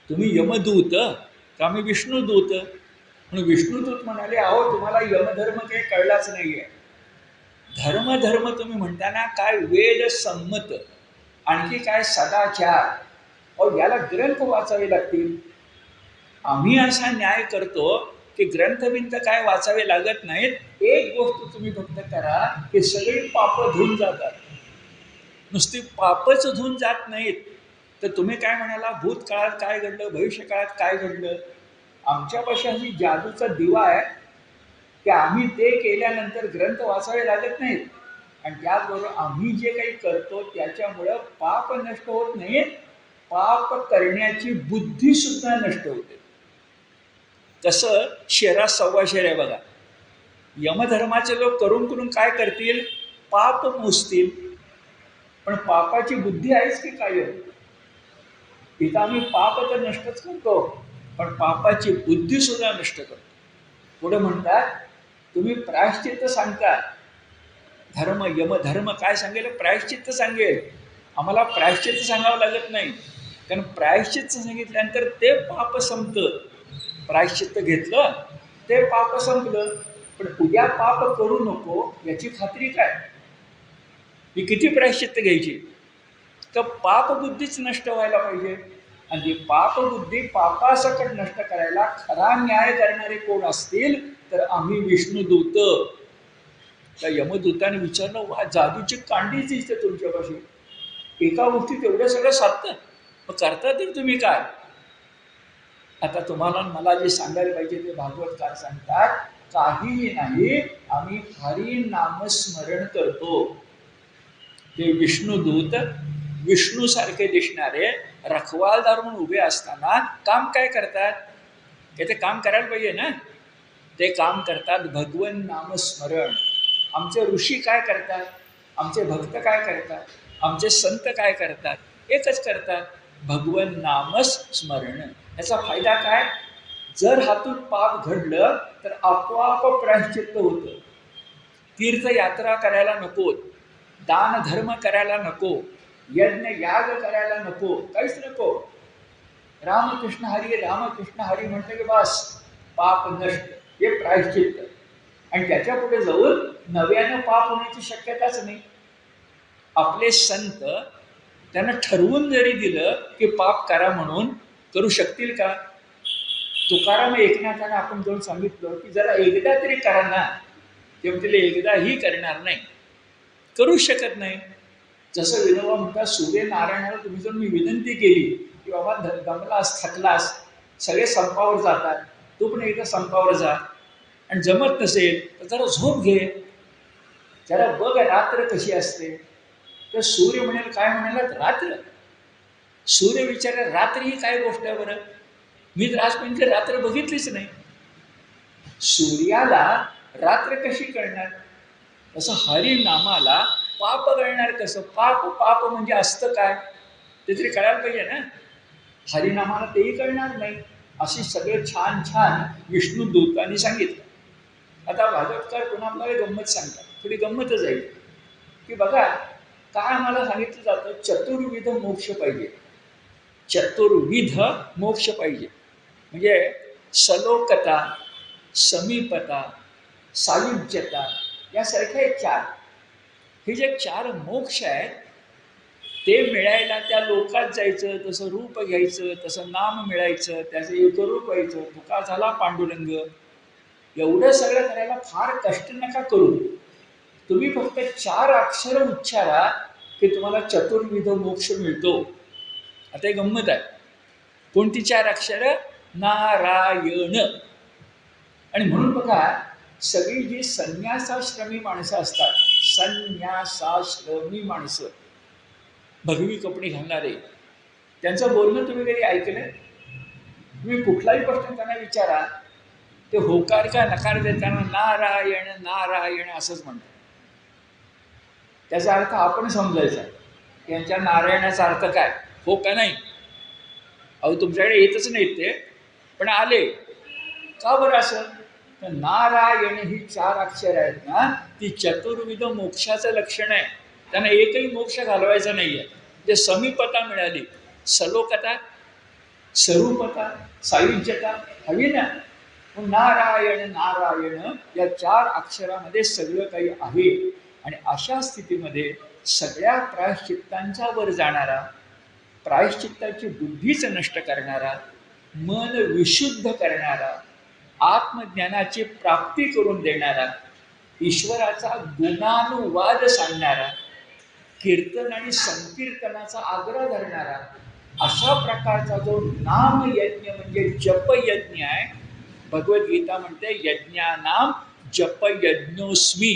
तुम्ही यमदूत का आम्ही विष्णुदूत? म्हणून विष्णुदूत म्हणाले, अहो तुम्हाला यमधर्म काही कळलाच नाहीये. धर्म तुम्ही म्हणताना काय वेद संमत, आणखी काय सदाचार, अहो याला ग्रंथ वाचावे लागतील. आम्ही असा न्याय करतो की ग्रंथबिंत काय वाचावे लागत नाहीत. एक गोष्ट तुम्ही फक्त करा की सगळी पापं धुवून जातात. नुसती पापच धुवून जात नाहीत, तर तुम्ही काय म्हणाला, भूतकाळात काय घडलं, भविष्यकाळात काय घडलं? आमच्यापाशी अशी जादूचा दिवा आहे की आम्ही ते केल्यानंतर ग्रंथ वाचावे लागत नाहीत. आणि त्याचबरोबर आम्ही जे काही करतो त्याच्यामुळं पाप नष्ट होत नाही, पाप करण्याची बुद्धी सुद्धा नष्ट होते. तसं शेरा सव्वा शेर आहे बघा. यमधर्माचे लोक करून करून काय करतील, पाप मोजतील, पण पापाची बुद्धी आहेच की काय? इथं आम्ही पाप तर नष्टच करतो, पण पापाची बुद्धी सुद्धा नष्ट करतो. पुढे म्हणतात, तुम्ही प्रायश्चित्त सांगता. यमधर्म काय सांगेल? प्रायश्चित्त सांगेल. आम्हाला प्रायश्चित्त सांगावं लागत नाही, कारण प्रायश्चित्त सांगितल्यानंतर ते पाप संपतं. प्रायश्चित्त घेतलं ते पाप संपलं. पण उद्या पाप करू नको याची खात्री काय? ही किती प्रायश्चित्त घ्यायची? तर पापबुद्धीच नष्ट व्हायला पाहिजे. आणि ती पापबुद्धी पापासकट नष्ट करायला खरा न्याय करणारे कोण असतील तर आम्ही विष्णुदूत. त्या यमदूताने विचारलं, वा जादूची कांडीच दिसते तुमच्यापाशी, एका गोष्टीत एवढं सगळं साधतं, मग करता तर तुम्ही काय? आता तुम्हाला मला जे सांगायला पाहिजे ते भागवतकार सांगतात, काहीही नाही, आम्ही हरी नामस्मरण करतो. ते विष्णुदूत, विष्णूसारखे दिसणारे रखवालदार म्हणून उभे असताना काम काय करतात? ते काम करायला पाहिजे ना. ते काम करतात भगवन नामस्मरण. आमचे ऋषी काय करतात? आमचे भक्त काय करतात, आमचे संत काय करतात, एकच करतात, भगवन नामच स्मरण. याचा फायदा काय? जर हातून पाप घडलं तर आपोआप प्रायश्चित्त होतं. तीर्थयात्रा करायला नको, दान धर्म करायला नको, यज्ञ याग करायला नको, काहीच नको. रामकृष्ण हरी रामकृष्ण हरी म्हटलं की बस पाप नष्ट, हे प्रायश्चित्त. आणि त्याच्या पुढे जाऊन नव्यानं पाप होण्याची शक्यताच नाही. आपले संत त्यांना ठरवून जरी दिलं की पाप करा म्हणून, करू शकतील का? तुकाराम एकनाथांना आपण जाऊन सांगितलं की जरा एकदा तरी करा ना, ते म्हणतील एकदाही करणार नाही, करू शकत नाही. जसं विनोबा म्हणतात, सूर्यनारायणाला तुम्ही जर मी विनंती केली की बाबा दमलास थकलास, सगळे संपावर जातात, तू पण एकदा संपावर जा, आणि जमत नसेल तर जरा झोप घे, जरा बघ रात्र कशी असते. तर सूर्य म्हणेल काय म्हणाला, रात्र. सूर्य विचारेल रात्री ही काय गोष्ट आहे बरं, मी तर आजपर्यंत रात्र बघितलीच नाही. सूर्याला रात्र कशी कळणार? तसं हरिनामाला पाप कळणार कसं? पाप पाप म्हणजे असतं काय ते तरी कळायला पाहिजे ना. हरिनामाला तेही कळणार नाही. अशी सगळे छान छान विष्णू दूतांनी सांगितलं. आता भागवतकार पुन्हा आपल्याला गंमत सांगतात, थोडी गंमतच आहे की बघा काय आम्हाला सांगितलं जातं, चतुर्विध मोक्ष पाहिजे. चतुर्विध मोक्ष पाहिजे म्हणजे सलोकता, समीपता, सायुज्यता यासारख्या एक चार, हे जे चार मोक्ष आहेत ते मिळायला त्या लोकात जायचं, तसं रूप घ्यायचं, तसं नाम मिळायचं, त्याचं एकरूप व्हायचं, तुका झाला पांडुरंग. एवढं सगळं करायला फार कष्ट नका करू. तुम्ही फक्त 4 अक्षर उच्चारा की तुम्हाला चतुर्विध मोक्ष मिळतो. आता एक गंमत आहे, कोणती 4 अक्षर? नारायण. आणि म्हणून बघा सगळी जी संन्यासाश्रमी माणसं असतात, संन्यासाश्रमी माणसं, भगवी कपडे घालणारे, त्यांचं बोलणं तुम्ही कधी ऐकलं? तुम्ही कुठलाही प्रश्न त्यांना विचारा, ते होकार का नकार देताना नारायण नारायण असंच म्हणतात. त्याचा अर्थ आपण समजायचा, यांच्या नारायणाचा अर्थ काय, हो का नाही? अहो तुमच्याकडे येतच नाहीत ते, पण आले का बरं असं? तर नारायण ही 4 अक्षर आहेत ना, ती चतुर्विध मोक्षाचं लक्षण आहे. त्यांना एकही मोक्ष घालवायचा नाही आहे. जे समीपता मिळाली, सलोकता, स्वरूपता, सायुज्यता हवी ना. नारायण नारायण या 4 अक्षरामध्ये सगळं काही आहे. आणि अशा स्थितीमध्ये सगळ्या प्रायश्चित्तांच्या वर जाणारा, प्रायश्चित्ताची बुद्धीच नष्ट करणारा, मन विशुद्ध करणारा, आत्मज्ञानाची प्राप्ती करून देणारा, ईश्वराचा गुणानुवाद सांगणारा, कीर्तन आणि संकीर्तनाचा आग्रह धरणारा, अशा प्रकारचा जो नामयज्ञ म्हणजे जपयज्ञ आहे. भगवद्गीता म्हणते यज्ञानाम जपयज्ञोस्मी.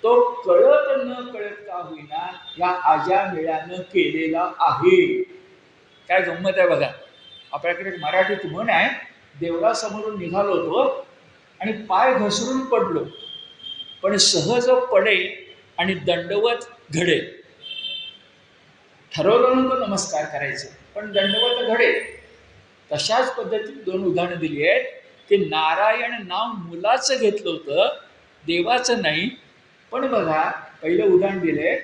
तो कळत न कळत का होईना या आजामेळानं केलेला आहे. काय गंमत आहे बघा. आपल्याकडे मराठीत म्हण आहे, देवळासमोरून निघालो होतो आणि पाय घसरून पडलो, पण सहज पडे आणि दंडवत घडे. ठरवलं नव्हतं नमस्कार करायचं, पण दंडवत घडे. तशाच पद्धतीत 2 उदाहरणं दिली आहेत की नारायण नाव मुलाचं घेतलं होतं, देवाचं नाही. पण बघा पहिलं उदाहरण दिले,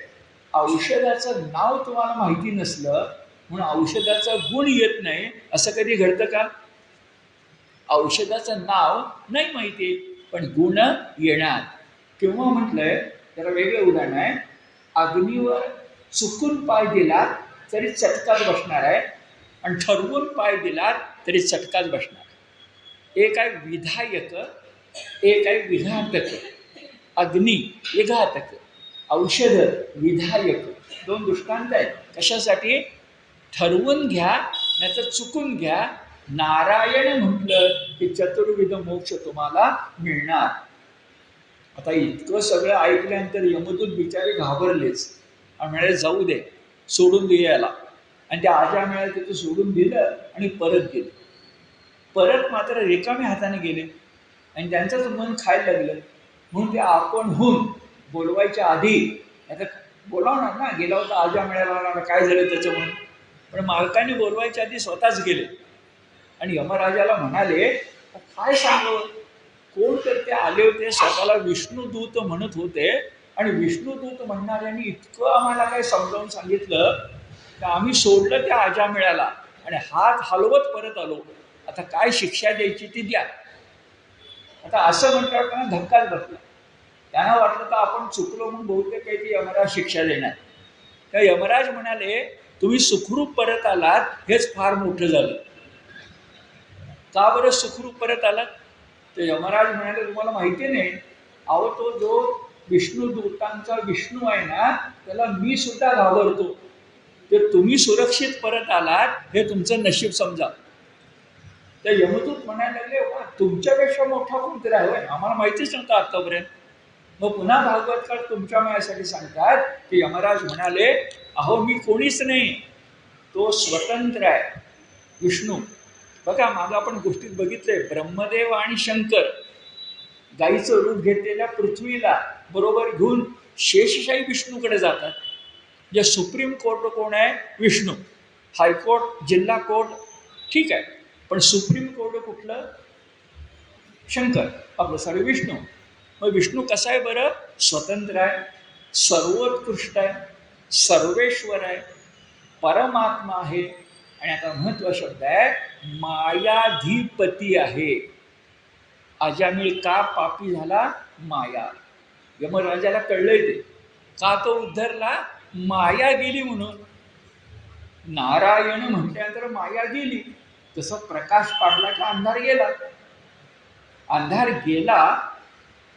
औषधाचं नाव तुम्हाला माहिती नसलं म्हणून औषधाचा गुण येत नाही, असं कधी घडतं का? औषधाचं नाव नाही माहिती पण गुण येणार. किंवा म्हटलंय त्याला वेगळं उदाहरण आहे, अग्नीवर चुकून पाय दिला तरी चटकाच बसणार आहे, आणि ठरवून पाय दिला तरी चटकाच बसणार. एक आहे विधायक, एक आहे विघातक. अग्नी विघातक, औषध विधायक. 2 दृष्टांत आहेत. कशासाठी? ठरवून घ्या नाही तर चुकून घ्या. नारायण म्हटलं की चतुर्विध मोक्ष तुम्हाला मिळणार. आता इतकं सगळं ऐकल्यानंतर यमदूत बिचारे घाबरलेच आणि म्हणाले जाऊ दे, सोडून दे याला. आणि त्या आजा मिळाल्या तिथं सोडून दिलं आणि परत गेले. परत मात्र रिकाम्या हाताने गेले आणि त्यांचंच मन खायला लागलं. म्हणून ते आपणहून बोलवायच्या आधी आता बोलावणार ना, गेला होता आजा मिळाला, काय झालं त्याचं म्हणून. पण मालकाने बोलवायच्या आधी स्वतःच गेले आणि यमराजाला म्हणाले, काय सांगावं, कोण तर ते आले होते, स्वतःला विष्णुदूत म्हणत होते आणि विष्णुदूत म्हणणाऱ्यांनी इतकं आम्हाला काय समजावून सांगितलं की आम्ही सोडलं त्या आजा मिळाला आणि हात हलवत परत आलो. आता काय शिक्षा द्यायची ती द्या. आता असं म्हटल्यावर त्यांना धक्काच बसला. त्यांना वाटलं तर आपण चुकलो म्हणून बहुतेक काही ती यमराज शिक्षा देणार. तर यमराज म्हणाले, तुम्ही सुखरूप परत आलात हेच फार मोठं झालं. का बरं सुखरूप परत आलात? तर यमराज म्हणाले, तुम्हाला माहिती नाही, अहो तो जो विष्णुदूतांचा विष्णू आहे ना, त्याला मी सुद्धा घाबरतो. तर तुम्ही सुरक्षित परत आलात हे तुमचं नशीब समजा. तर यमदूत म्हणायला लागले, तुमच्यापेक्षा मोठा कोणतरी आहे, आम्हाला माहितीच नव्हतं आतापर्यंत. मग पुन्हा भागवतकार तुमच्या मायासाठी सांगतात की यमराज म्हणाले, अहो मी कोणीच नाही, तो स्वतंत्र आहे विष्णू. बघा मागं आपण गोष्टीत बघितले, ब्रह्मदेव आणि शंकर गाईचं रूप घेतलेल्या पृथ्वीला बरोबर घेऊन शेषशाही विष्णूकडे जातात. जे सुप्रीम कोर्ट कोण आहे? विष्णू. हायकोर्ट, जिल्हा कोर्ट ठीक आहे, पण सुप्रीम कोर्ट कुठलं? शंकर, आपलं सॉरी विष्णू. मग विष्णू कसा आहे बरं? स्वतंत्र आहे, सर्वोत्कृष्ट आहे, सर्वेश्वर आहे, परमात्मा आहे आणि आता महत्व शब्द आहे मायाधिपती आहे. अजामिळ का पापी झाला? माया. यमराजाला कळलंय ते. का तो उद्धरला? माया गेली म्हणून. नारायण म्हटल्यानंतर माया गेली. तसं प्रकाश पाडला का अंधार गेला. अंधार गेला,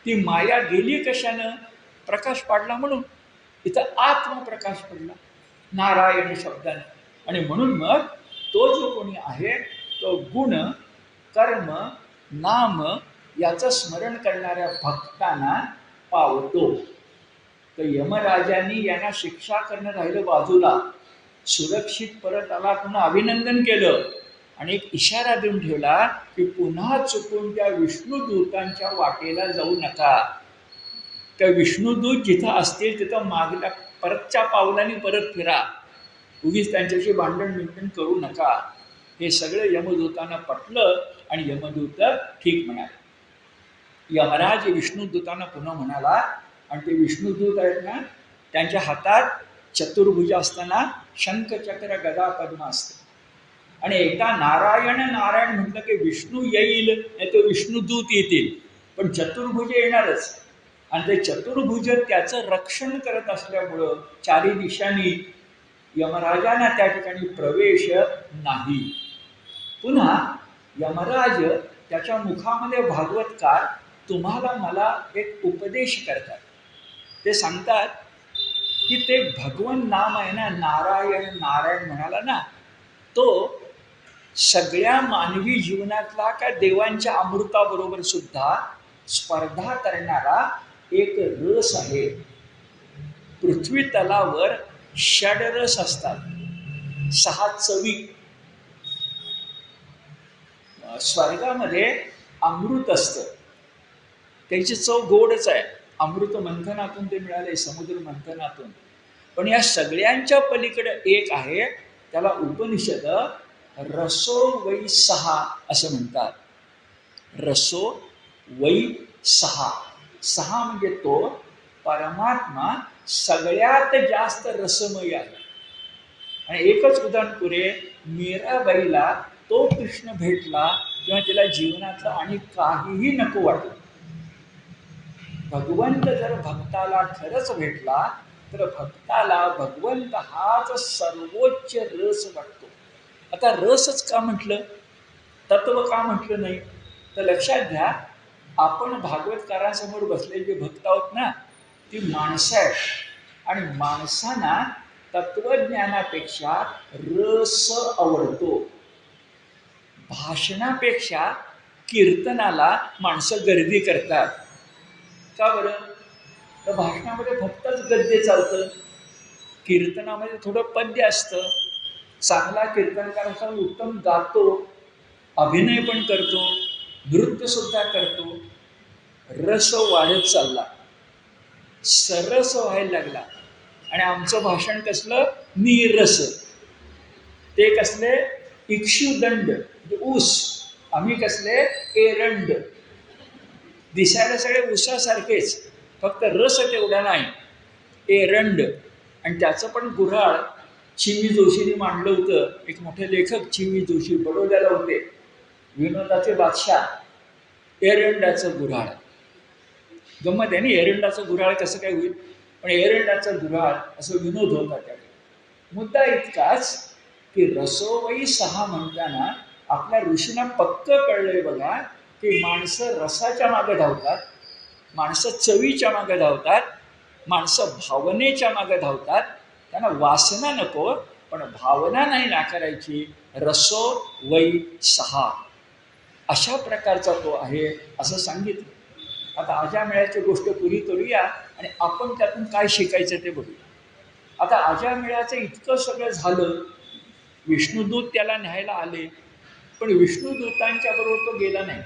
ती माया गेली कशानं? प्रकाश पाडला म्हणून. इथं आत्मप्रकाश पडला नारायण शब्दाने. आणि म्हणून मग तो जो कोणी आहे तो गुण, कर्म, नाम याचं स्मरण करणाऱ्या भक्तांना पावतो. तर यमराजांनी यांना शिक्षा करणं राहिलं बाजूला, सुरक्षित परत आला पुन्हा अभिनंदन केलं आणि एक इशारा देऊन ठेवला की पुन्हा चुकून त्या विष्णुदूतांच्या वाटेला जाऊ नका. त्या विष्णुदूत जिथं असतील तिथं मागल्या परतच्या पावलांनी परत फिरा, उगीच त्यांच्याशी भांडण बिंडण करू नका. हे सगळं यमदूतांना पटलं आणि यमदूत ठीक म्हणाले. यमराज विष्णुदूतांना पुन्हा म्हणाला आणि ते विष्णुदूत आहेत ना, त्यांच्या हातात चतुर्भुज असताना शंखचक्र गदा पद्म असते. आणि एकदा नारायण नारायण म्हटलं की विष्णू येईल, नाही तर विष्णुदूत येतील, पण चतुर्भुज येणारच. आणि ते चतुर्भुज त्याचं रक्षण करत असल्यामुळं चारी दिशांनी यमराजांना त्या ठिकाणी प्रवेश नाही. पुन्हा यमराज त्याच्या मुखामध्ये भागवतकार तुम्हाला मला एक उपदेश करतात. ते सांगतात की ते भगवन नाम आहे ना, नारायण नारायण म्हणाला ना, तो सगळ्या मानवी जीवनातला का देवांच्या अमृताबरोबर सुद्धा स्पर्धा करणारा एक रस आहे. पृथ्वी तलावर षडरस असतात, 6 चवी. स्वर्गामध्ये अमृत असतं, त्याची चव गोडच आहे. अमृत मंथनातून ते मिळाले, समुद्र मंथनातून. पण या सगळ्यांच्या पलीकडे एक आहे, त्याला उपनिषद रसो वै सहा असं म्हणतात. रसो वै सहा. सहा म्हणजे तो परमात्मा सगळ्यात जास्त रसमय आहे. आणि एकच उदाहरण पुरे, मीराबाईला तो कृष्ण भेटला किंवा तिला जीवनातलं आणि काहीही नको वाटलं. भगवंत जर भक्ताला खरंच भेटला तर भक्ताला भगवंत हाच सर्वोच्च रस वाटतो. आता रसच का म्हटलं, तत्व का म्हटलं नाही? तर लक्षात घ्या, आपण भागवतकारांसमोर बसलेले जे भक्त आहोत ना, ती माणसं आहेत आणि माणसांना तत्वज्ञानापेक्षा रस आवडतो. भाषणापेक्षा कीर्तनाला माणसं गर्दी करतात. का बरं? तर भाषणामध्ये फक्तच गद्य चालतं, कीर्तनामध्ये थोडं पद्य असतं. चांगला कीर्तनकार असा उत्तम गातो, अभिनय पण करतो, नृत्यसुद्धा करतो. रस वाढत चालला, सरस व्हायला लागला. आणि आमचं भाषण कसलं नीरस, ते कसले इक्षुदंड म्हणजे ऊस, आम्ही कसले एरंड. दिसायला सगळे ऊसासारखेच, फक्त रस तेवढा नाही, एरंड. आणि त्याचं पण गुऱ्हाळ चिमी जोशींनी मांडलं होतं. एक मोठे लेखक चिमी जोशी बडोद्याला होते, विनोदाचे बादशाह. एरंडाचं गुऱ्हाळ गंमत आहे ना, एरंडाचं गुऱ्हाळ कसं काय होईल, पण एरंडाचं गुऱ्हाळ असं विनोद होता त्यावेळी. मुद्दा इतकाच की रसोवई सहा म्हणताना आपल्या ऋषींना पक्क कळलंय बघा की माणसं रसाच्या मागे धावतात, माणसं चवीच्या मागे धावतात, माणसं भावनेच्या मागे धावतात. त्यांना वासना नको, पण भावना नाही नाकारायची. रसो वै सहा अशा प्रकारचा तो आहे असं सांगितलं. आता अजामेळ्याची गोष्ट पुरी करूया आणि आपण त्यातून काय शिकायचं ते बघूया. आता अजामेळ्याचं इतकं सगळं झालं, विष्णुदूत त्याला न्यायला आले, पण विष्णुदूतांच्या बरोबर तो गेला नाही.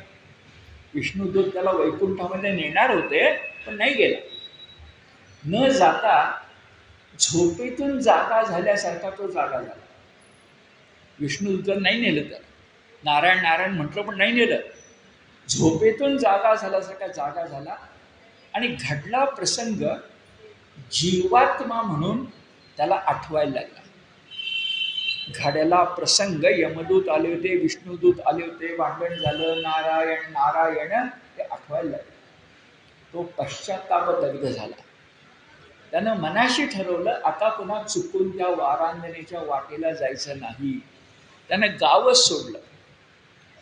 विष्णुदूत त्याला वैकुंठामध्ये नेणार होते, पण नाही गेला. न जाता झोपेतून जागा झाल्यासारखा तो जागा झाला. विष्णुदूत नाही नेलं त्याला, नारायण नारायण म्हटलं पण नाही नेलं. झोपेतून जागा झाल्यासारखा जागा झाला. आणि घडला प्रसंग जीवात्मा म्हणून त्याला आठवायला लागला. घडला प्रसंग, यमदूत आले होते, विष्णुदूत आले होते, भांडण झालं, नारायण नारायण ते आठवायला लागलं. तो पश्चात्ताप दग्ध झाला. त्यानं मनाशी ठरवलं आता पुन्हा चुकून त्या वारांगणेच्या वाटेला जायचं नाही. त्यानं गावच सोडलं.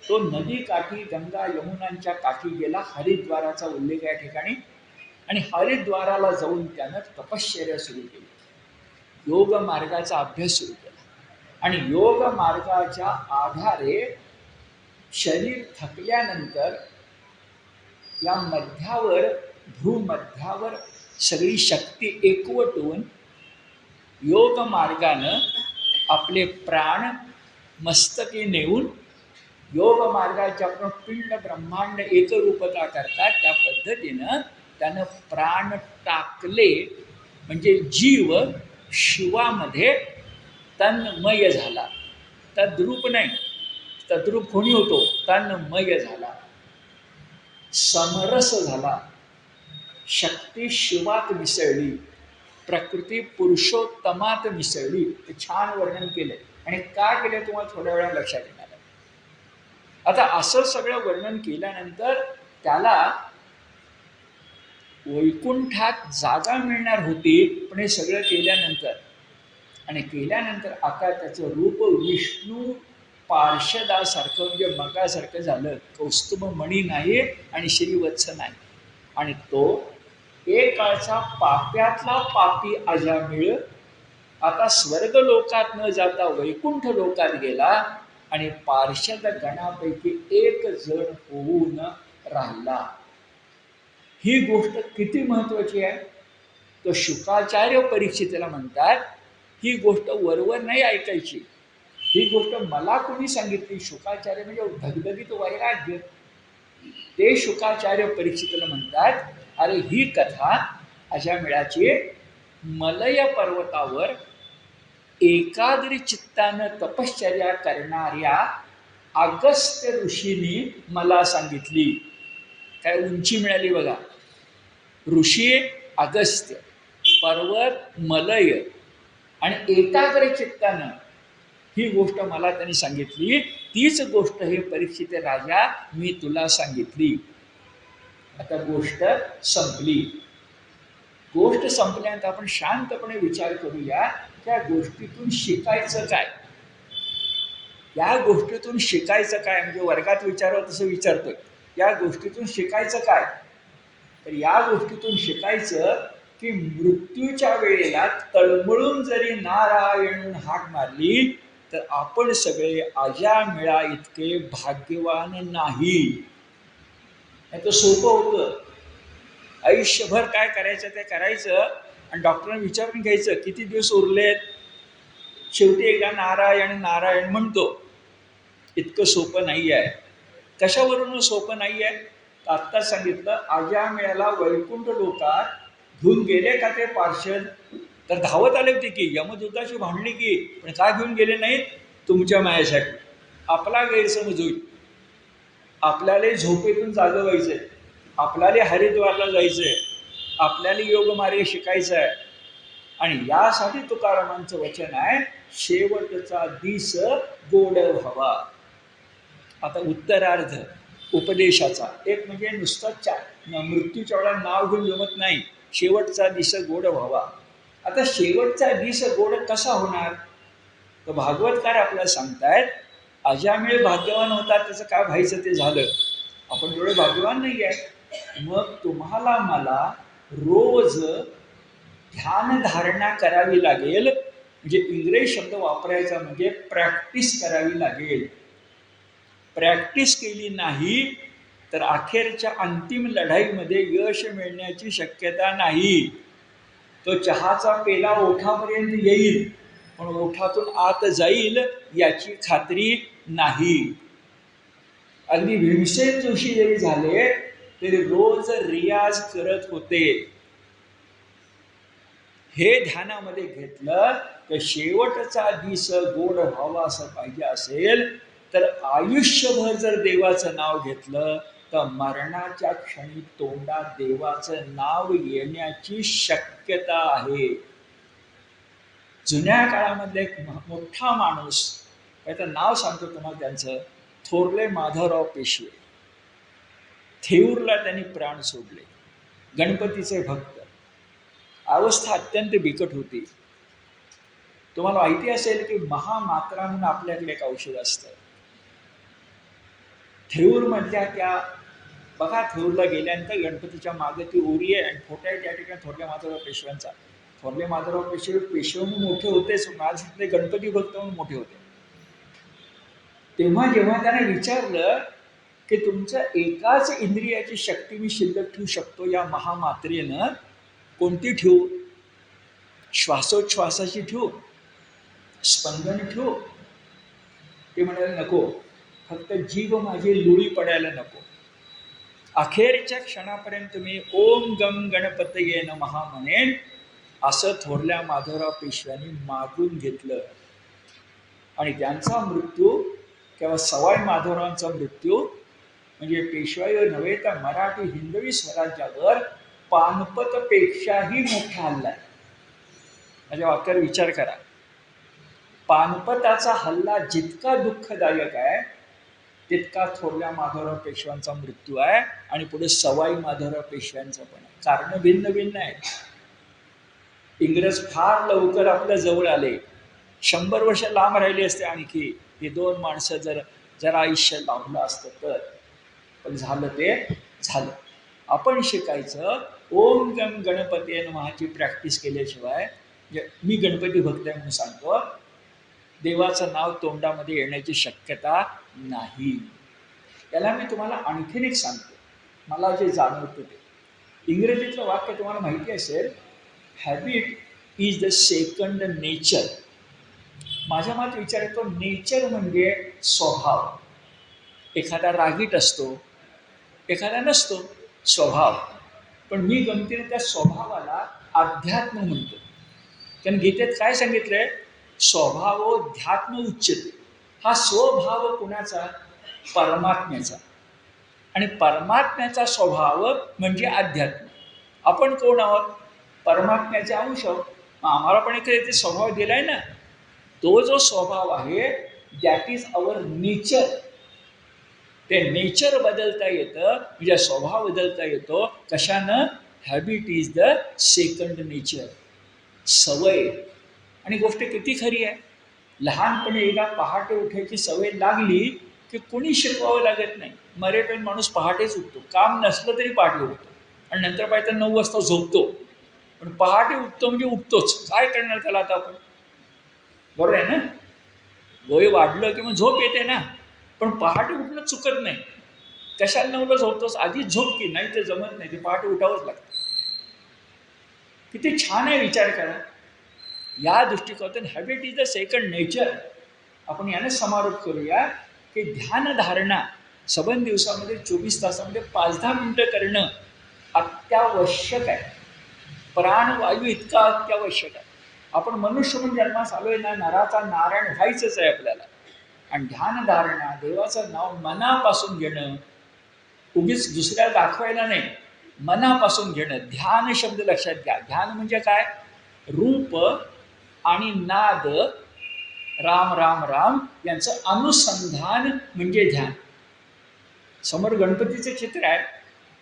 तो नदी काठी, गंगा यमुनांच्या काठी गेला. हरिद्वाराचा उल्लेख या ठिकाणी. आणि हरिद्वाराला जाऊन त्यानं तपश्चर्या सुरू केली, योग मार्गाचा अभ्यास सुरू केला. आणि योग मार्गाच्या आधारे शरीर थकल्यानंतर या मध्यावर, भूमध्यावर सगळी शक्ती एकवटून योग मार्गानं आपले प्राण मस्तकी नेऊन, योग मार्गाच्या आपण पिंड ब्रह्मांड एकरूपता करतात त्या पद्धतीनं त्यानं प्राण टाकले. म्हणजे जीव शिवामध्ये तन्मय झाला. तद्रूप नाही, तद्रूप कोणी होतो, तन्मय झाला, समरस झाला. शक्ती शिवात मिसळली, प्रकृती पुरुषोत्तमात मिसळली. ते छान वर्णन केलं. आणि का केलं तुम्हाला थोड्या वेळा लक्षात येणार. आता असं सगळं वर्णन केल्यानंतर त्याला वैकुंठात जागा मिळणार होती, पण हे सगळं केल्यानंतर आणि केल्यानंतर आता त्याचं रूप विष्णू पार्षदासारखं म्हणजे मगासारखं झालं. कौस्तुभ मणी नाही आणि श्रीवत्स नाही. आणि तो एक काळचा पाप्यातला पापी अजामिळ आता स्वर्ग लोकात न जाता वैकुंठ लोकात गेला आणि पार्षद गणापैकी एक जण होऊन राहिला. ही गोष्ट किती महत्वाची आहे. तो शुकाचार्य परीक्षितेला म्हणतात ही गोष्ट वरवर नाही ऐकायची, ही गोष्ट मला कोणी सांगितली. शुकाचार्य म्हणजे धगधगीत वैराग्य. ते शुकाचार्य परीक्षितेला म्हणतात अरे ही कथा अजामिळाची मलय पर्वतावर एकाग्र चित्तानं तपश्चर्या करणाऱ्या अगस्त्य ऋषींनी मला सांगितली. काय उंची मिळाली बघा. ऋषी अगस्त्य, पर्वत मलय आणि एकाग्र चित्तानं ही गोष्ट मला त्यांनी सांगितली. तीच गोष्ट हे परीक्षित राजा मी तुला सांगितली. आता गोष्ट संपली. गोष्ट संपल्यानंतर आपण शांतपणे विचार करूया त्या गोष्टीतून शिकायचं काय. या गोष्टीतून शिकायचं काय म्हणजे वर्गात विचारावं तसं विचारतोय. या गोष्टीतून शिकायचं काय, तर या गोष्टीतून शिकायचं की मृत्यूच्या वेळेला तळमळून जरी नारायण हाक मारली तर आपण सगळे अजामिळा इतके भाग्यवान नाही. तर सोपं होतं. आयुष्यभर काय करायचं ते करायचं आणि डॉक्टरांना विचारून घ्यायचं किती दिवस उरलेत. शेवटी एकदा नारायण नारायण म्हणतो. इतकं सोपं नाही आहे. कशावरून सोपं नाही आहे. आत्ताच सांगितलं अजामिळ्याला वैकुंठ लोकात घेऊन गेले का ते पार्षद. तर धावत आले होते की यमदूताशी भांडली की, पण का घेऊन गेले नाहीत? तुमच्या मायासाठी. आपला गैरसमज होईल, आपल्याला झोपेतून जागं व्हायचंय, आपल्याला हरिद्वारला जायचंय, आपल्याला योग मार्ग शिकायचा आहे. आणि यासाठी तुकारामांचं वचन आहे, शेवटचा दिस गोड व्हावा. आता उत्तरार्ध उपदेशाचा एक म्हणजे नुसतं मृत्यूच्या वेळा नाव घेऊन जमत नाही, शेवटचा दिस गोड व्हावा. आता शेवटचा दिस गोड कसा होणार? तर भागवतकार आपल्याला सांगतायत, अजामिळ भाग्यवान होता, त्याचं काय व्हायचं ते झालं, आपण थोडे भाग्यवान नाही आहे. मग तुम्हाला मला रोज ध्यानधारणा करावी लागेल, म्हणजे इंग्रजी शब्द वापरायचा म्हणजे प्रॅक्टिस करावी लागेल. प्रॅक्टिस केली नाही तर अखेरच्या अंतिम लढाईमध्ये यश मिळण्याची शक्यता नाही. तो चहाचा पेला ओठापर्यंत येईल, पण ओठातून आत जाईल याची खात्री नाही. अगदी भीमसेन जोशी जरी झाले तरी रोज रियाज करत होते. हे ध्यानामध्ये घेतलं तर शेवटचा दिस गोड व्हावा असं पाहिजे असेल तर आयुष्यभर जर देवाचं नाव घेतलं तर मरणाच्या क्षणी तोंडात देवाचं नाव येण्याची शक्यता आहे. जुन्या काळामधले एक मोठा माणूस, त्याचं नाव सांगतो तुम्हाला त्यांचं, थोरले माधवराव पेशवे. थेऊरला त्यांनी प्राण सोडले. गणपतीचे भक्त. अवस्था अत्यंत बिकट होती. तुम्हाला माहिती असेल की महामात्रा म्हणून आपल्याकडे एक औषध असतं. थेऊरमधल्या त्या बघा, थेऊरला गेल्यानंतर गणपतीच्या मागे ती ओरी आहे आणि फोटो आहे त्या ठिकाणी थोरल्या माधवराव पेशव्यांचा. थोरले माधवराव पेशवे पेशवून मोठे होतेच, माझे गणपती भक्त म्हणून मोठे होते. तेव्हा जेव्हा त्याने विचारलं की तुमच्या एकाच इंद्रियाची शक्ती मी शिल्लक ठेवू शकतो या महामात्रेनं, कोणती ठेवू? श्वासोच्छ्वासाची ठेवू, स्पंदन ठेवू? ते म्हणाले नको, फक्त जीव माझी लुळी पडायला नको. अखेरच्या क्षणापर्यंत मी ओम गम गणपतये नमः म्हणेन, असं थोरल्या माधवराव पेशव्यांनी मागून घेतलं. आणि त्यांचा मृत्यू किंवा सवाई माधवरावांचा मृत्यू म्हणजे पेशवाई नव्हे तर मराठी हिंदवी स्वराज्यावर पानपतपेक्षाही मोठा हल्ला आहे. माझ्या वाक्यावर विचार करा. पानपताचा हल्ला जितका दुःखदायक आहे तितका थोरल्या माधवराव पेशव्यांचा मृत्यू आहे आणि पुढे सवाई माधवराव पेशव्यांचा पण आहे. कारण भिन्न भिन्न आहेत. इंग्रज फार लवकर आपल्या जवळ आले. 100 वर्ष लांब राहिली असते आणखी ही दोन माणसं जरा आयुष्य लाभलं असतं तर. पण झालं ते झालं. आपण शिकायचं ओम गम गणपती नमःची प्रॅक्टिस केल्याशिवाय, म्हणजे मी गणपती भक्त आहे म्हणून सांगतो, देवाचं नाव तोंडामध्ये येण्याची शक्यता नाही. याला मी तुम्हाला आणखीन एक सांगतो, मला जे जाणवतं ते. इंग्रजीतलं वाक्य तुम्हाला माहिती असेल, habit is the second nature. माझ्या मत विचार येतो, नेचर म्हणजे स्वभाव. एखादा रागीट असतो, एखादा नसतो, स्वभाव. पण मी गमतीने त्या स्वभावाला अध्यात्म म्हणतो. कारण गीतेत काय सांगितलंय? स्वभावोध्यात्म उच्चते. हा स्वभाव कुणाचा? परमात्म्याचा. आणि परमात्म्याचा स्वभाव म्हणजे अध्यात्म. आपण कोण आहोत? परमात्म्याचे अंश आहोत. आम्हाला पण एक स्वभाव दिलाय ना. तो जो स्वभाव आहे दॅट इज अवर नेचर. ते नेचर बदलता येतं, म्हणजे स्वभाव बदलता येतो. कशानं? Habit is the second nature. सवय. आणि गोष्ट किती खरी आहे. लहानपणी एकदा पहाटे उठायची सवय लागली की कोणी शिकवावं लागत नाही. मरेपर्यंत माणूस पहाटेच उठतो. काम नसलं तरी पहाटे उठतो आणि नंतर पाहिजे 9 वाजता झोपतो. पण पहाटे उठतो म्हणजे उठतोच. काय करणार त्याला आता आपण? बरोबर आहे ना. वय वाढलं की मग झोप येते ना, पण पहाटे उठणं चुकत नाही. कशाला 9ला झोपतोस? आधीच झोप की, नाही ते जमत नाही, ते पहाटे उठावंच लागतं. किती छान आहे, विचार करा. या दृष्टिकोनातून habit is the second nature. आपण याने समारोप करूया की ध्यानधारणा 7 दिवसामध्ये 24 तासामध्ये 5-10 मिनिटं करणं अत्यावश्यक आहे. प्राणवायू इतका अत्यावश्यक आहे. आपण मनुष्य म्हणून जन्मास आलोय ना, नराचा नारायण व्हायचंच आहे आपल्याला. आणि ध्यानधारणा, देवाचं नाव मनापासून घेणं, उगीच दुसऱ्याला दाखवायला नाही, मनापासून घेणं. ध्यान शब्द लक्षात घ्या. ध्यान म्हणजे काय? रूप आणि नाद, राम राम राम यांचं अनुसंधान म्हणजे ध्यान. समोर गणपतीचं चित्र आहे,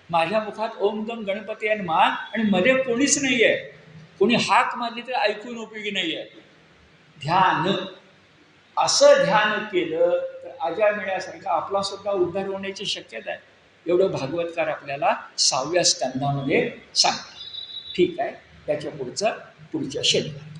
माझ्या मुखात ओम गम गणपती आणि मा, आणि मध्ये कोणीच नाही आहे, कोणी हाक मारली तर ऐकून उपयोगी नाही आहे. ध्यान, असं ध्यान केलं तर अजामिळासारखा आपला सुद्धा उद्धार होण्याची शक्यता आहे. एवढं भागवतकार आपल्याला 6व्या स्कंदामध्ये सांगतात. ठीक आहे, त्याच्या पुढच्या शनिवारी.